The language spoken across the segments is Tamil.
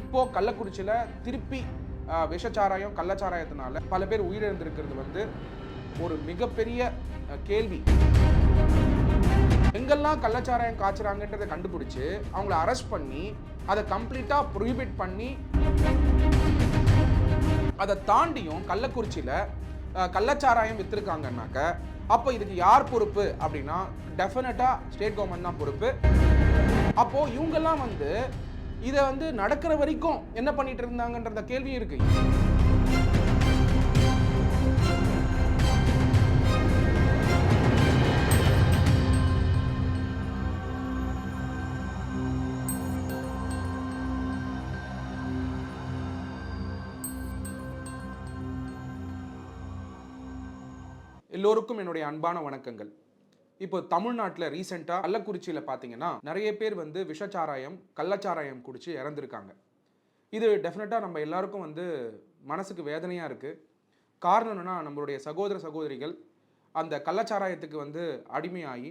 இப்போ கள்ளக்குறிச்சியில் திருப்பி விஷச்சாராயம் கள்ளச்சாராயத்தினால பல பேர் உயிரிழந்திருக்கிறது வந்து ஒரு மிகப்பெரிய கேள்வி. எங்கெல்லாம் கள்ளச்சாராயம் காய்ச்சுறாங்கன்றதை கண்டுபிடிச்சு அவங்கள அரெஸ்ட் பண்ணி அதை கம்ப்ளீட்டா ப்ரோஹிபிட் பண்ணி அதை தாண்டியும் கள்ளக்குறிச்சியில் கள்ளச்சாராயம் வித்திருக்காங்கன்னாக்க அப்போ இதுக்கு யார் பொறுப்பு அப்படின்னா டெஃபினட்டா ஸ்டேட் கவர்மெண்ட் தான் பொறுப்பு. அப்போ இவங்கெல்லாம் வந்து இதை வந்து நடக்கிற வரைக்கும் என்ன பண்ணிட்டு இருந்தாங்கன்ற கேள்வி இருக்கு. எல்லோருக்கும் என்னுடைய அன்பான வணக்கங்கள். இப்போ தமிழ்நாட்டில் ரீசெண்டாக கள்ளக்குறிச்சியில் பார்த்தீங்கன்னா நிறைய பேர் வந்து விஷச்சாராயம் கள்ளச்சாராயம் குடிச்சு இறந்துருக்காங்க. இது டெஃபினட்டாக நம்ம எல்லாருக்கும் வந்து மனசுக்கு வேதனையாக இருக்குது. காரணம் என்னென்னா, நம்மளுடைய சகோதர சகோதரிகள் அந்த கள்ளச்சாராயத்துக்கு வந்து அடிமையாகி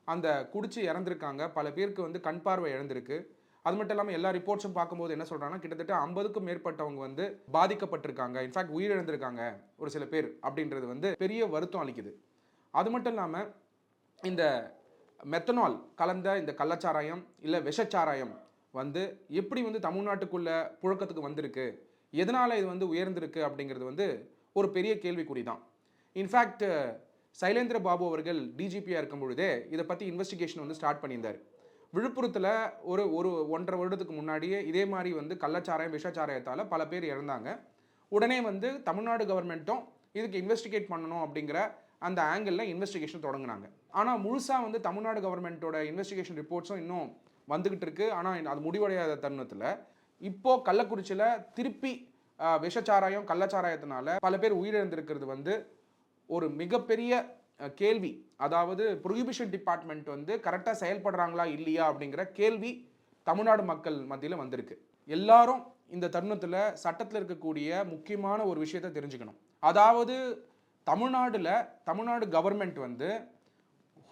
அந்த குடிச்சு இறந்துருக்காங்க. பல பேருக்கு வந்து கண் பார்வை இழந்திருக்கு. அது மட்டும் இல்லாமல் எல்லா ரிப்போர்ட்ஸும் பார்க்கும்போது என்ன சொல்கிறாங்கன்னா, கிட்டத்தட்ட 50க்கும் மேற்பட்டவங்க வந்து பாதிக்கப்பட்டிருக்காங்க, இன்ஃபேக்ட் உயிரிழந்திருக்காங்க ஒரு சில பேர் அப்படின்றது வந்து பெரிய வருத்தம் அளிக்குது. அது மட்டும் இல்லாமல் இந்த மெத்தனால் கலந்த இந்த கள்ளச்சாராயம் இல்லை விஷச்சாராயம் வந்து எப்படி வந்து தமிழ்நாட்டுக்குள்ள புழக்கத்துக்கு வந்திருக்கு, எதனால் இது வந்து உயர்ந்திருக்கு அப்படிங்கிறது வந்து ஒரு பெரிய கேள்விக்குறி தான். இன்ஃபேக்ட் சைலேந்திர பாபு அவர்கள் டிஜிபியாக இருக்கும் பொழுதே இதை பற்றி இன்வெஸ்டிகேஷன் வந்து ஸ்டார்ட் பண்ணியிருந்தார். விழுப்புரத்தில் ஒரு 1.5 வருடத்துக்கு முன்னாடியே இதே மாதிரி வந்து கள்ளச்சாராயம் விஷச்சாராயத்தால் பல பேர் இறந்தாங்க. உடனே வந்து தமிழ்நாடு கவர்மெண்ட்டும் இதுக்கு இன்வெஸ்டிகேட் பண்ணணும் அப்படிங்கிற அந்த ஆங்கிளில் இன்வெஸ்டிகேஷன் தொடங்கினாங்க. ஆனால் முழுசாக வந்து தமிழ்நாடு கவர்மெண்ட்டோட இன்வெஸ்டிகேஷன் ரிப்போர்ட்ஸும் இன்னும் வந்துகிட்டு இருக்கு. ஆனால் அது முடிவடையாத தருணத்தில் இப்போ கள்ளக்குறிச்சியில் திருப்பி விஷச்சாராயம் கள்ளச்சாராயத்தினால பல பேர் உயிரிழந்திருக்கிறது வந்து ஒரு மிகப்பெரிய கேள்வி. அதாவது ப்ரொஹிபிஷன் டிபார்ட்மெண்ட் வந்து கரெக்டாக செயல்படுறாங்களா இல்லையா அப்படிங்கிற கேள்வி தமிழ்நாடு மக்கள் மத்தியில் வந்திருக்கு. எல்லாரும் இந்த தருணத்தில் சட்டத்தில் இருக்கக்கூடிய முக்கியமான ஒரு விஷயத்தை தெரிஞ்சுக்கணும். அதாவது தமிழ்நாடு கவர்மெண்ட் வந்து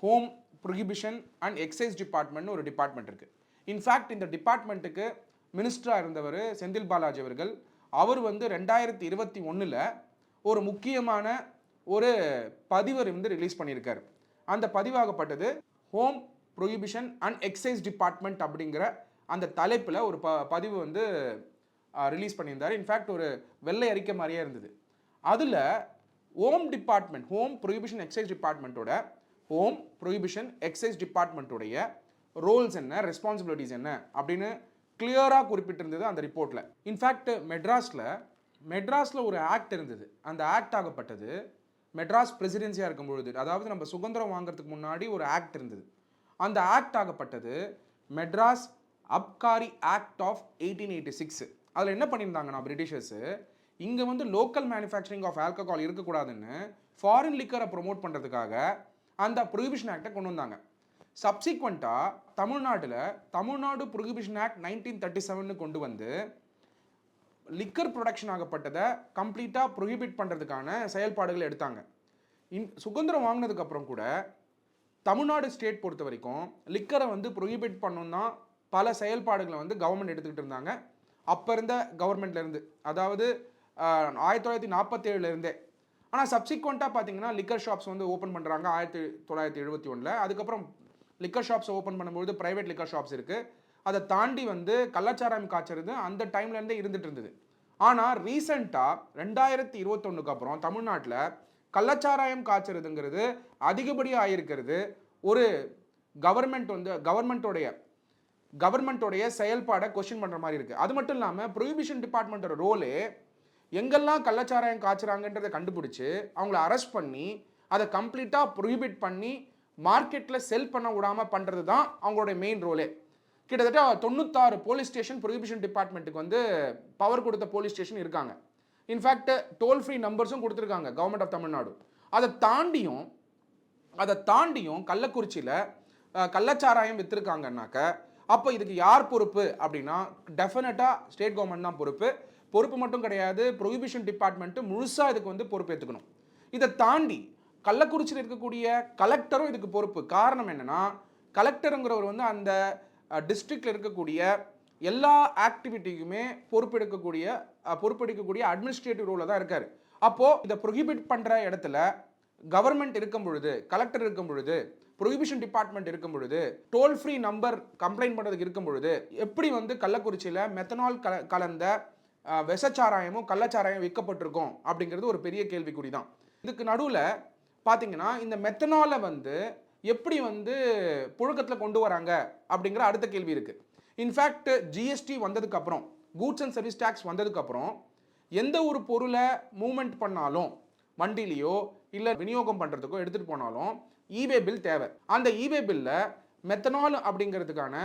home prohibition and excise department ஒரு டிபார்ட்மெண்ட் இருக்குது. இன்ஃபேக்ட் இந்த டிபார்ட்மெண்ட்டுக்கு மினிஸ்டராக இருந்தவர் செந்தில் பாலாஜி அவர்கள், அவர் வந்து 2021 ஒரு முக்கியமான ஒரு பதிவை வந்து ரிலீஸ் பண்ணியிருக்காரு. அந்த பதிவாகப்பட்டது home prohibition and excise department அப்படிங்கிற அந்த தலைப்பில் ஒரு பதிவு வந்து ரிலீஸ் பண்ணியிருந்தார். இன்ஃபேக்ட் ஒரு வெள்ளை அறிக்கை மாதிரியே இருந்தது. அதில் ஹோம் ப்ரொஹிபிஷன் எக்ஸைஸ் டிபார்ட்மெண்ட்டுடைய ரோல்ஸ் என்ன, ரெஸ்பான்சிபிலிட்டிஸ் என்ன அப்படின்னு கிளியராக குறிப்பிட்டிருந்தது அந்த ரிப்போர்ட்டில். இன்ஃபேக்ட் மெட்ராஸில் ஒரு ஆக்ட் இருந்தது. அந்த ஆக்ட் ஆகப்பட்டது மெட்ராஸ் பிரசிடென்சியாக இருக்கும் பொழுது, அதாவது நம்ம சுதந்திரம் வாங்குறதுக்கு முன்னாடி ஒரு ஆக்ட் இருந்தது. அந்த ஆக்ட் ஆகப்பட்டது மெட்ராஸ் அப்காரி ஆக்ட் ஆஃப் 1886. அதில் என்ன பண்ணியிருந்தாங்கன்னா பிரிட்டிஷர்ஸு, இங்கே வந்து லோக்கல் மேனுஃபேக்சரிங் ஆஃப் ஆல்கஹால் இருக்கக்கூடாதுன்னு ஃபாரின் லிக்கரை ப்ரொமோட் பண்ணுறதுக்காக அந்த ப்ரொஹிபிஷன் ஆக்டை கொண்டு வந்தாங்க. சப்சிக்வெண்ட்டாக தமிழ்நாடு ப்ரொஹிபிஷன் ஆக்ட் 1937 கொண்டு வந்து லிக்கர் ப்ரொடக்ஷன் ஆகப்பட்டதை கம்ப்ளீட்டாக ப்ரொஹிபிட் பண்ணுறதுக்கான செயல்பாடுகள் எடுத்தாங்க. சுதந்திரம் வாங்கினதுக்கப்புறம் கூட தமிழ்நாடு ஸ்டேட் பொறுத்த வரைக்கும் லிக்கரை வந்து ப்ரொஹிபிட் பண்ணணும்னா பல செயல்பாடுகளை வந்து கவர்மெண்ட் எடுத்துக்கிட்டு இருந்தாங்க. அப்போ இருந்த கவர்மெண்ட்லேருந்து, அதாவது 1947 ஆனால் சப்சிக்வெண்ட்டாக பார்த்தீங்கன்னா லிக்கர் ஷாப்ஸ் வந்து ஓப்பன் பண்ணுறாங்க 1971. அதுக்கப்புறம் லிக்கர் ஷாப்ஸ் ஓப்பன் பண்ணும்போது ப்ரைவேட் லிக்கர் ஷாப்ஸ் இருக்குது. அதை தாண்டி வந்து கள்ளச்சாராயம் காய்ச்சறது அந்த டைம்லேருந்தே இருந்துட்டு இருந்தது. ஆனால் ரீசெண்டாக 2021 அப்புறம் தமிழ்நாட்டில் கள்ளச்சாராயம் காய்ச்சறதுங்கிறது அதிகப்படியாக ஆகியிருக்கிறது. ஒரு கவர்மெண்ட்டோடைய செயல்பாடை கொஸ்டின் பண்ணுற மாதிரி இருக்குது. அது மட்டும் இல்லாமல் ப்ரொஹிபிஷன் டிபார்ட்மெண்ட்டோட ரோலே எங்கெல்லாம் கள்ளச்சாராயம் காய்ச்சுறாங்கன்றதை கண்டுபிடிச்சு அவங்கள அரெஸ்ட் பண்ணி அதை கம்ப்ளீட்டாக ப்ரொஹிபிட் பண்ணி மார்க்கெட்டில் செல் பண்ண விடாமல் பண்ணுறது தான் அவங்களுடைய மெயின் ரோலே. கிட்டத்தட்ட 96 போலீஸ் ஸ்டேஷன் ப்ரொஹிபிஷன் டிபார்ட்மெண்ட்டுக்கு வந்து பவர் கொடுத்த போலீஸ் ஸ்டேஷன் இருக்காங்க. இன்ஃபேக்ட் டோல் ஃப்ரீ நம்பர்ஸும் கொடுத்துருக்காங்க கவர்மெண்ட் ஆஃப் தமிழ்நாடு. அதை தாண்டியும் கள்ளக்குறிச்சியில் கள்ளச்சாராயம் வித்திருக்காங்கன்னாக்க அப்போ இதுக்கு யார் பொறுப்பு அப்படின்னா டெஃபினட்டாக ஸ்டேட் கவர்மெண்ட் தான் பொறுப்பு மட்டும் கிடையாது, ப்ரொஹிபிஷன் டிபார்ட்மெண்ட்டு முழுசாக இதுக்கு வந்து பொறுப்பேற்றுக்கணும். இதை தாண்டி கள்ளக்குறிச்சியில் இருக்கக்கூடிய கலெக்டரும் இதுக்கு பொறுப்பு. காரணம் என்னன்னா, கலெக்டருங்கிறவர் வந்து அந்த டிஸ்ட்ரிக்டில் இருக்கக்கூடிய எல்லா ஆக்டிவிட்டிக்குமே பொறுப்பெடுக்கக்கூடிய அட்மினிஸ்ட்ரேட்டிவ் ரோல தான் இருக்காரு. அப்போ இதை ப்ரொஹிபிட் பண்ற இடத்துல கவர்மெண்ட் இருக்கும் பொழுது, கலெக்டர் இருக்கும் பொழுது, ப்ரொஹிபிஷன் டிபார்ட்மெண்ட் இருக்கும் பொழுது, டோல் ஃப்ரீ நம்பர் கம்ப்ளைண்ட் பண்றதுக்கு இருக்கும் பொழுது, எப்படி வந்து கள்ளக்குறிச்சியில மெத்தனால் கலந்த விஷச்சாராயமும் கள்ளச்சாராயம் விற்கப்பட்டிருக்கும் அப்படிங்கிறது ஒரு பெரிய கேள்விக்குறி தான். இதுக்கு நடுவில் பார்த்தீங்கன்னா இந்த மெத்தனாலை வந்து எப்படி வந்து புழக்கத்தில் கொண்டு வராங்க அப்படிங்கிற அடுத்த கேள்வி இருக்கு. இன்ஃபேக்ட் ஜிஎஸ்டி வந்ததுக்கு அப்புறம், கூட்ஸ் அண்ட் சர்வீஸ் டேக்ஸ் வந்ததுக்கு அப்புறம் எந்த ஒரு பொருளை மூவ்மெண்ட் பண்ணாலும், வண்டிலேயோ இல்லை விநியோகம் பண்ணுறதுக்கோ எடுத்துகிட்டு போனாலும் ஈவே பில் தேவை. அந்த ஈவே பில்ல மெத்தனால் அப்படிங்கிறதுக்கான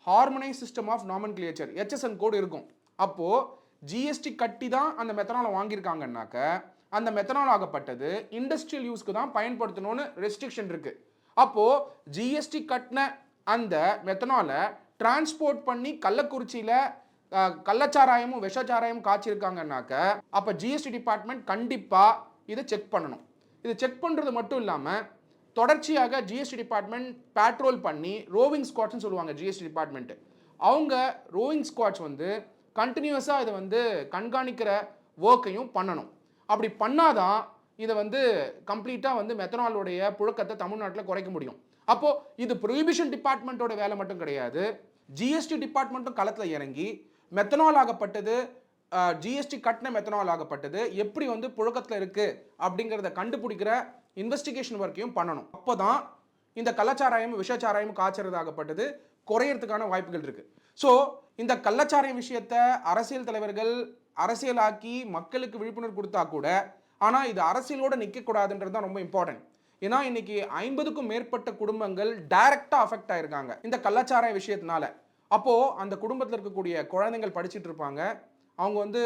harmonise system of nomenclature HSN code இருக்கும். அப்போது ஜிஎஸ்டி கட்டி தான் அந்த மெத்தனாலை வாங்கியிருக்காங்கன்னாக்க அந்த மெத்தனால் ஆகப்பட்டது இண்டஸ்ட்ரியல் யூஸ்க்கு தான் பயன்படுத்தணும்னு ரெஸ்ட்ரிக்ஷன் இருக்குது. அப்போது ஜிஎஸ்டி கட்டின அந்த மெத்தனாலை டிரான்ஸ்போர்ட் பண்ணி கள்ளக்குறிச்சியில் கள்ளச்சாராயமும் விஷச்சாராயமும் காய்ச்சிருக்காங்கன்னாக்க அப்போ ஜிஎஸ்டி டிபார்ட்மெண்ட் கண்டிப்பாக இதை செக் பண்ணணும். இதை செக் பண்ணுறது மட்டும் இல்லாமல் தொடர்ச்சியாக ஜிஎஸ்டி டிபார்ட்மெண்ட் பேட்ரோல் பண்ணி ரோவிங் ஸ்குவாட்ஸ்னு சொல்லுவாங்க ஜிஎஸ்டி டிபார்ட்மெண்ட்டு. அவங்க ரோவிங் ஸ்குவாட்ஸ் வந்து கண்டினியூஸாக இதை வந்து கண்காணிக்கிற ஒர்க்கையும் பண்ணணும். அப்படி பண்ணாதான் இதை வந்து கம்ப்ளீட்டாக வந்து மெத்தனாலுடைய புழக்கத்தை தமிழ்நாட்டில் குறைக்க முடியும். அப்போது இது ப்ரொஹிபிஷன் டிபார்ட்மெண்ட்டோட வேலை மட்டும் கிடையாது, ஜிஎஸ்டி டிபார்ட்மெண்ட்டும் களத்தில் இறங்கி மெத்தனால் ஆகப்பட்டது, ஜிஎஸ்டி கட்டின மெத்தனால் ஆகப்பட்டது எப்படி வந்து புழக்கத்தில் இருக்குது அப்படிங்கிறத கண்டுபிடிக்கிற இன்வெஸ்டிகேஷன் ஒர்க்கையும் பண்ணணும். அப்போ தான் இந்த கள்ளச்சாராயம் விஷச்சாராயம் காய்ச்சறதாகப்பட்டது குறையறதுக்கான வாய்ப்புகள் இருக்குது. ஸோ இந்த கள்ளச்சாராயம் விஷயத்தை அரசியல் தலைவர்கள் அரசியலாக்கி மக்களுக்கு விழிப்புணர்வு கொடுத்தா கூட, ஆனால் இது அரசியலோடு நிற்கக்கூடாதுன்றது தான் ரொம்ப இம்பார்ட்டன்ட். ஏன்னா இன்னைக்கு 50க்கும் மேற்பட்ட குடும்பங்கள் டைரக்டாக அஃபெக்ட் ஆயிருக்காங்க இந்த கள்ளச்சாராய விஷயத்தினால. அப்போது அந்த குடும்பத்தில் இருக்கக்கூடிய குழந்தைகள் படிச்சுட்டு இருப்பாங்க, அவங்க வந்து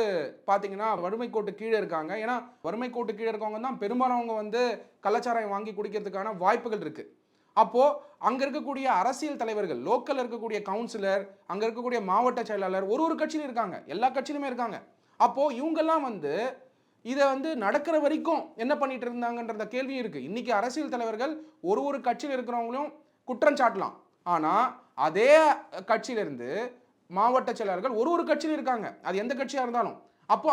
பார்த்தீங்கன்னா வறுமை கோட்டு கீழே இருக்காங்க. ஏன்னா வறுமை கோட்டு கீழே இருக்கவங்க தான் பெரும்பாலானவங்க வந்து கள்ளச்சாராயம் வாங்கி குடிக்கிறதுக்கான வாய்ப்புகள் இருக்குது. அப்போது அங்கே இருக்கக்கூடிய அரசியல் தலைவர்கள், லோக்கலில் இருக்கக்கூடிய கவுன்சிலர், அங்கே இருக்கக்கூடிய மாவட்ட செயலாளர், ஒரு கட்சியிலும் இருக்காங்க, எல்லா கட்சியிலுமே இருக்காங்க. அப்போது இவங்கெல்லாம் வந்து இதை வந்து நடக்கிற வரைக்கும் என்ன பண்ணிட்டு இருந்தாங்கன்ற கேள்வியும் இருக்குது. இன்றைக்கி அரசியல் தலைவர்கள் ஒரு கட்சியில் இருக்கிறவங்களும் குற்றம் சாட்டலாம், ஆனால் அதே கட்சியிலிருந்து மாவட்ட செயலாளர்கள் ஒரு கட்சியில் இருக்காங்க, அது எந்த கட்சியாக இருந்தாலும். அப்போ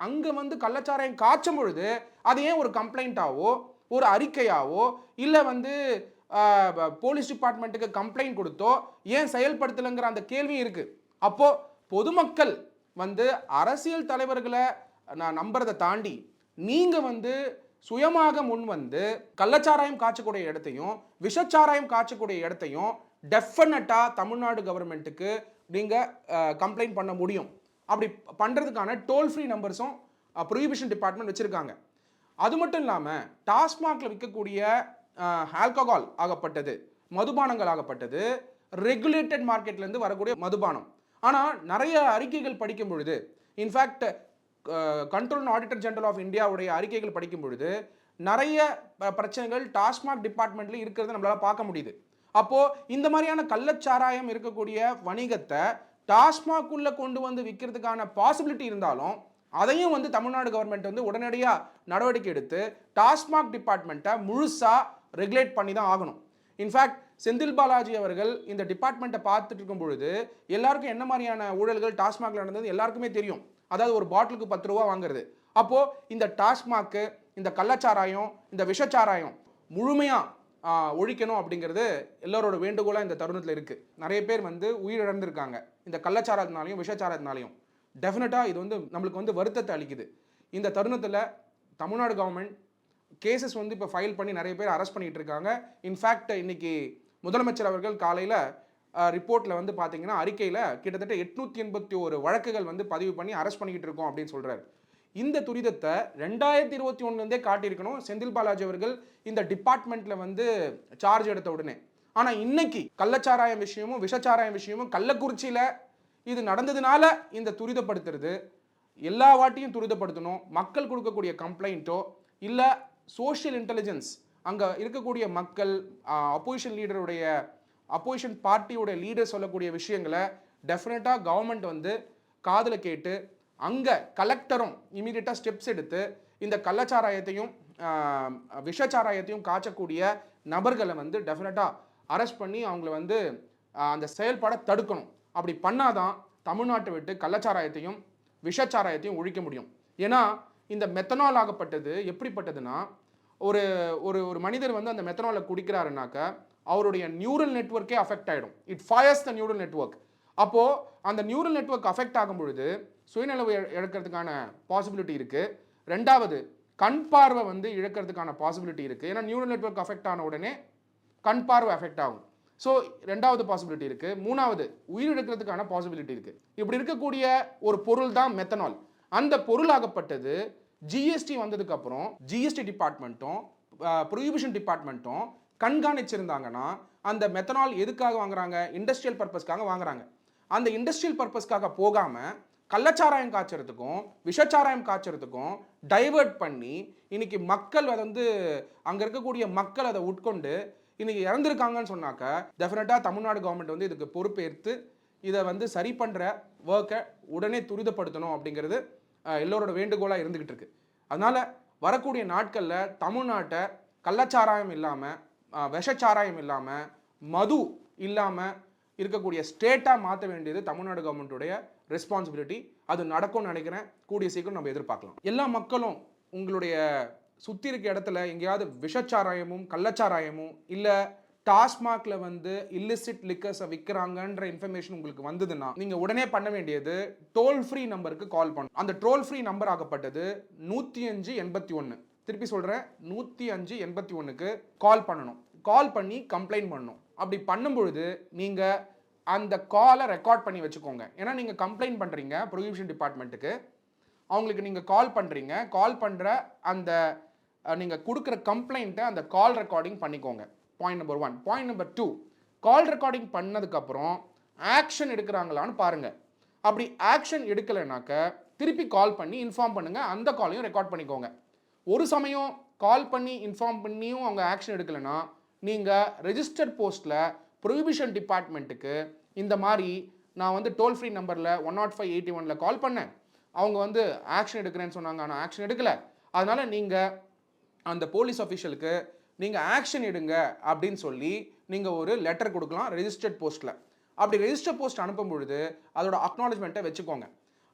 அங்கே வந்து கள்ளச்சாராயம் காய்ச்சும் பொழுது அது ஏன் ஒரு கம்ப்ளைண்ட்டாவோ ஒரு அறிக்கையாவோ இல்லை வந்து போலீஸ் டிபார்ட்மெண்ட்டுக்கு கம்ப்ளைண்ட் கொடுத்தோ ஏன் செயல்படுத்தலைங்கிற அந்த கேள்வியும் இருக்குது. அப்போது பொதுமக்கள் வந்து அரசியல் தலைவர்களை நான் நம்புறதை தாண்டி நீங்கள் வந்து சுயமாக முன் வந்து கள்ளச்சாராயம் காய்ச்சக்கூடிய இடத்தையும் விஷச்சாராயம் காய்ச்சக்கூடிய இடத்தையும் டெஃபினட்டாக தமிழ்நாடு கவர்மெண்ட்டுக்கு நீங்கள் கம்ப்ளைண்ட் பண்ண முடியும். அப்படி பண்ணுறதுக்கான டோல் ஃப்ரீ நம்பர்ஸும் ப்ரொஹிபிஷன் டிபார்ட்மெண்ட் வச்சுருக்காங்க. அது மட்டும் இல்லாமல் டாஸ்மாகில் விற்கக்கூடிய ஆல்கஹால் ஆகப்பட்டது, மதுபானங்கள் ஆகப்பட்டது ரெகுலேட்டட் மார்க்கெட்லேருந்து வரக்கூடிய மதுபானம். ஆனால் நிறைய அறிக்கைகள் படிக்கும் பொழுது, in fact control and auditor general of இந்தியாவுடைய அறிக்கைகள் படிக்கும் பொழுது நிறைய பிரச்சனைகள் டாஸ்மாக் டிபார்ட்மெண்ட்ல இருக்கிறத நம்மளால பார்க்க முடியுது. அப்போது இந்த மாதிரியான கள்ளச்சாராயம் இருக்கக்கூடிய வணிகத்தை டாஸ்மாக்குள்ளே கொண்டு வந்து விற்கிறதுக்கான பாசிபிலிட்டி இருந்தாலும் அதையும் வந்து தமிழ்நாடு கவர்மெண்ட் வந்து உடனடியாக நடவடிக்கை எடுத்து டாஸ்மாக் டிபார்ட்மெண்ட்டை முழுசாக ரெகுலேட் பண்ணி தான் ஆகணும். இன்ஃபேக்ட் செந்தில் பாலாஜி அவர்கள் இந்த டிபார்ட்மெண்ட்டை பார்த்துட்டு இருக்கும் பொழுது எல்லாருக்கும் என்ன மாதிரியான ஊழல்கள் டாஸ்மாகில் நடந்தது எல்லாருக்குமே தெரியும். அதாவது ஒரு பாட்டிலுக்கு 10 ரூபா வாங்குறது. அப்போது இந்த டாஸ்மாக்கு, இந்த கள்ளச்சாராயம், இந்த விஷச்சாராயம் முழுமையாக ஒழிக்கணும் அப்படிங்கிறது எல்லோரோட வேண்டுகோளாக இந்த தருணத்தில் இருக்குது. நிறைய பேர் வந்து உயிரிழந்திருக்காங்க இந்த கள்ளச்சாரத்தினாலையும் விஷச்சாரத்தினாலையும். டெஃபினட்டாக இது வந்து நம்மளுக்கு வந்து வருத்தத்தை அளிக்குது. இந்த தருணத்தில் தமிழ்நாடு கவர்மெண்ட் கேசஸ் வந்து இப்போ ஃபைல் பண்ணி நிறைய பேர் அரெஸ்ட் பண்ணிகிட்டு இருக்காங்க. இன்ஃபேக்ட் இன்னைக்கு முதலமைச்சர் அவர்கள் காலையில் ரிப்போர்ட்டில் வந்து பார்த்தீங்கன்னா அறிக்கையில் கிட்டத்தட்ட 881 வழக்குகள் வந்து பதிவு பண்ணி அரெஸ்ட் பண்ணிக்கிட்டு இருக்கோம் அப்படின்னு சொல்கிறார். இந்த துரிதத்தை 2021 காட்டியிருக்கணும் செந்தில் பாலாஜி அவர்கள் இந்த டிபார்ட்மெண்ட்டில் வந்து சார்ஜ் எடுத்த உடனே. ஆனால் இன்னைக்கு கள்ளச்சாராயம் விஷயமும் விஷச்சாராயம் விஷயமும் கள்ளக்குறிச்சியில் இது நடந்ததுனால இந்த துரிதப்படுத்துறது எல்லா வாட்டியும் துரிதப்படுத்தணும். மக்கள் கொடுக்கக்கூடிய கம்ப்ளைண்ட்டோ இல்லை சோஷியல் இன்டெலிஜென்ஸ் அங்கே இருக்கக்கூடிய மக்கள், அப்போசிஷன் பார்ட்டியோட லீடர் சொல்லக்கூடிய விஷயங்களை டெஃபினட்டாக கவர்மெண்ட் வந்து காதில் கேட்டு அங்கே கலெக்டரும் இமீடியட்டாக ஸ்டெப்ஸ் எடுத்து இந்த கள்ளச்சாராயத்தையும் விஷச்சாராயத்தையும் காய்ச்சக்கூடிய நபர்களை வந்து டெஃபினட்டாக அரெஸ்ட் பண்ணி அவங்கள வந்து அந்த செயல்பாடை தடுக்கணும். அப்படி பண்ணாதான் தமிழ்நாட்டை விட்டு கள்ளச்சாராயத்தையும் விஷச்சாராயத்தையும் ஒழிக்க முடியும். ஏன்னா இந்த மெத்தனால் ஆகப்பட்டது எப்படிப்பட்டதுன்னா, ஒரு ஒரு ஒரு மனிதர் வந்து அந்த மெத்தனாலை குடிக்கிறாருனாக்க அவருடைய நியூரல் நெட்வொர்க்கே அஃபெக்ட் ஆகிடும். It fires the neural network. அப்போது அந்த நியூரல் நெட்வொர்க் அஃபெக்ட் ஆகும் பொழுது சுயநலவு இழக்கிறதுக்கான பாசிபிலிட்டி இருக்குது. ரெண்டாவது, கண் பார்வை வந்து இழக்கிறதுக்கான பாசிபிலிட்டி இருக்குது. ஏன்னா நியூரல் நெட்வொர்க் அஃபெக்ட் ஆன உடனே கண் பார்வை அஃபெக்ட் ஆகும். ஸோ ரெண்டாவது பாசிபிலிட்டி இருக்குது. மூணாவது, உயிரிழக்கிறதுக்கான பாசிபிலிட்டி இருக்குது. இப்படி இருக்கக்கூடிய ஒரு பொருள் தான் மெத்தனால். அந்த பொருளாகப்பட்டது ஜிஎஸ்டி வந்ததுக்கப்புறம் ஜிஎஸ்டி டிபார்ட்மெண்ட்டும் ப்ரொஹிபிஷன் டிபார்ட்மெண்ட்டும் கண்காணிச்சிருந்தாங்கன்னா அந்த மெத்தனால் எதுக்காக வாங்குறாங்க? இண்டஸ்ட்ரியல் பர்பஸ்க்காக வாங்குறாங்க. அந்த இண்டஸ்ட்ரியல் பர்பஸ்க்காக போகாமல் கள்ளச்சாராயம் காய்ச்சறதுக்கும் விஷச்சாராயம் காய்ச்சறதுக்கும் டைவர்ட் பண்ணி இன்னைக்கு மக்கள் அதை வந்து அங்கே இருக்கக்கூடிய மக்கள் அதை உட்கொண்டு இன்னைக்கு இறந்துருக்காங்கன்னு சொன்னாக்க டெஃபினட்டாக தமிழ்நாடு கவர்மெண்ட் வந்து இதுக்கு பொறுப்பேற்று இதை வந்து சரி பண்ணுற ஒர்க்கை உடனே துரிதப்படுத்தணும் அப்படிங்கிறது எல்லோரோட வேண்டுகோளாக இருந்துக்கிட்டு இருக்கு. அதனால் வரக்கூடிய நாட்களில் தமிழ்நாட்டை கள்ளச்சாராயம் இல்லாமல் விஷச்சாராயம் இல்லாமல் மது இல்லாமல் இருக்கக்கூடிய ஸ்டேட்டாக மாற்ற வேண்டியது தமிழ்நாடு கவர்மெண்ட்டுடைய ரெஸ்பான்சிபிலிட்டி. அது நடக்கும்னு நினைக்கிறேன். கூடிய சீக்கிரம் நம்ம எதிர்பார்க்கலாம். எல்லா மக்களும் உங்களுடைய சுற்றி இருக்க இடத்துல எங்கேயாவது விஷச்சாராயமும் கள்ளச்சாராயமும் இல்லை டாஸ்மாக்ல வந்து இல்லிசிட் லிக்கர்ஸை விற்கிறாங்கன்ற இன்ஃபர்மேஷன் உங்களுக்கு வந்ததுன்னா நீங்கள் உடனே பண்ண வேண்டியது டோல் ஃப்ரீ நம்பருக்கு கால் பண்ணணும். அந்த டோல் ஃப்ரீ நம்பர் ஆகப்பட்டது 10581. திருப்பி சொல்கிறேன், 10581க்கு கால் பண்ணணும். கால் பண்ணி கம்ப்ளைண்ட் பண்ணணும். அப்படி பண்ணும் பொழுது நீங்கள் அந்த காலை ரெக்கார்ட் பண்ணி வச்சுக்கோங்க. ஏன்னா நீங்கள் கம்ப்ளைண்ட் பண்ணுறீங்க ப்ரொஹிபிஷன் டிபார்ட்மெண்ட்டுக்கு, அவங்களுக்கு நீங்கள் கால் பண்ணுறீங்க. கால் பண்ணுற அந்த நீங்கள் கொடுக்குற கம்ப்ளைண்ட்டை அந்த கால் ரெக்கார்டிங் பண்ணிக்கோங்க. Point number 1. பாயிண்ட் நம்பர் 2, கால் ரெக்கார்டிங் பண்ணதுக்கப்புறம் ஆக்ஷன் எடுக்கிறாங்களான்னு பாருங்கள். அப்படி ஆக்ஷன் எடுக்கலைனாக்க திருப்பி கால் பண்ணி இன்ஃபார்ம் பண்ணுங்கள். அந்த காலையும் ரெக்கார்ட் பண்ணிக்கோங்க. ஒரு சமயம் கால் பண்ணி இன்ஃபார்ம் பண்ணியும் அவங்க ஆக்ஷன் எடுக்கலைன்னா நீங்கள் ரெஜிஸ்டர்ட் போஸ்ட்டில் ப்ரொஹிபிஷன் டிபார்ட்மெண்ட்டுக்கு இந்த மாதிரி நான் வந்து டோல் ஃப்ரீ நம்பரில் 10581 கால் பண்ணேன், அவங்க வந்து ஆக்ஷன் எடுக்கிறேன்னு சொன்னாங்க, ஆனால் ஆக்ஷன் எடுக்கலை, அதனால் நீங்கள் அந்த போலீஸ் அஃபிஷியலுக்கு நீங்கள் ஆக்ஷன் எடுங்க அப்படின்னு சொல்லி நீங்கள் ஒரு லெட்டர் கொடுக்கலாம் ரெஜிஸ்டர்ட் போஸ்ட்டில். அப்படி ரெஜிஸ்டர் போஸ்ட் அனுப்பும் பொழுது அதோட அக்னாலஜ்மெண்ட்டை வச்சுக்கோங்க.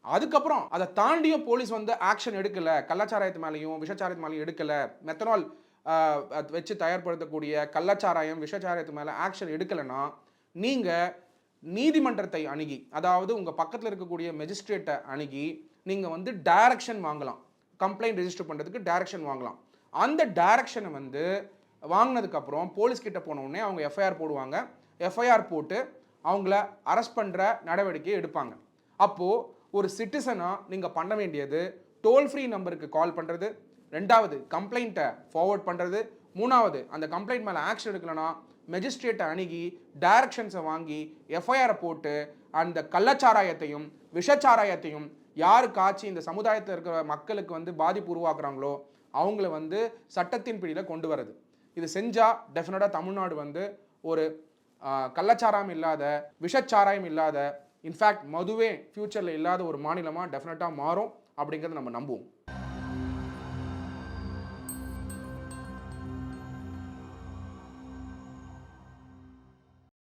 அதுக்கப்புறம் அதை தாண்டியும் போலீஸ் வந்து ஆக்ஷன் எடுக்கலை, கள்ளச்சாராயத்து மேலேயும் விஷச்சாராயத்து மேலேயும் எடுக்கலை, மெத்தனால் வச்சு தயார்படுத்தக்கூடிய கள்ளச்சாராயம் விஷச்சாராயத்து மேலே ஆக்ஷன் எடுக்கலைன்னா நீங்கள் நீதிமன்றத்தை அணுகி, அதாவது உங்கள் பக்கத்தில் இருக்கக்கூடிய மெஜிஸ்ட்ரேட்டை அணுகி நீங்கள் வந்து டைரக்ஷன் வாங்கலாம். கம்ப்ளைண்ட் ரெஜிஸ்டர் பண்ணுறதுக்கு டைரக்ஷன் வாங்கலாம். அந்த டைரக்ஷனை வந்து வாங்கினதுக்கப்புறம் போலீஸ்கிட்ட போனவுடனே அவங்க எஃப்ஐஆர் போடுவாங்க. எஃப்ஐஆர் போட்டு அவங்கள அரெஸ்ட் பண்ணுற நடவடிக்கையை எடுப்பாங்க. அப்போது ஒரு சிட்டிசனாக நீங்கள் பண்ண வேண்டியது டோல் ஃப்ரீ நம்பருக்கு கால் பண்ணுறது, ரெண்டாவது கம்ப்ளைண்ட்டை ஃபார்வர்ட் பண்ணுறது, மூணாவது அந்த கம்ப்ளைண்ட் மேலே ஆக்ஷன் எடுக்கலைன்னா மெஜிஸ்ட்ரேட்டை அணுகி டைரக்ஷன்ஸை வாங்கி எஃப்ஐஆரை போட்டு அந்த கள்ளச்சாராயத்தையும் விஷச்சாராயத்தையும் யார் காய்ச்சி இந்த சமுதாயத்தில் இருக்கிற மக்களுக்கு வந்து பாதிப்பு உருவாக்குறாங்களோ அவங்கள வந்து சட்டத்தின் பிடியில் கொண்டு வரது. இது செஞ்சால் டெஃபினட்டாக தமிழ்நாடு வந்து ஒரு கள்ளச்சாராயம் இல்லாத விஷச்சாராயம் இல்லாத, இன்ஃபேக்ட் மதுவே ஃப்யூச்சரில் இல்லாத ஒரு மாநிலமாக டெஃபினட்டாக மாறும் அப்படிங்கிறத நம்ம நம்புவோம்.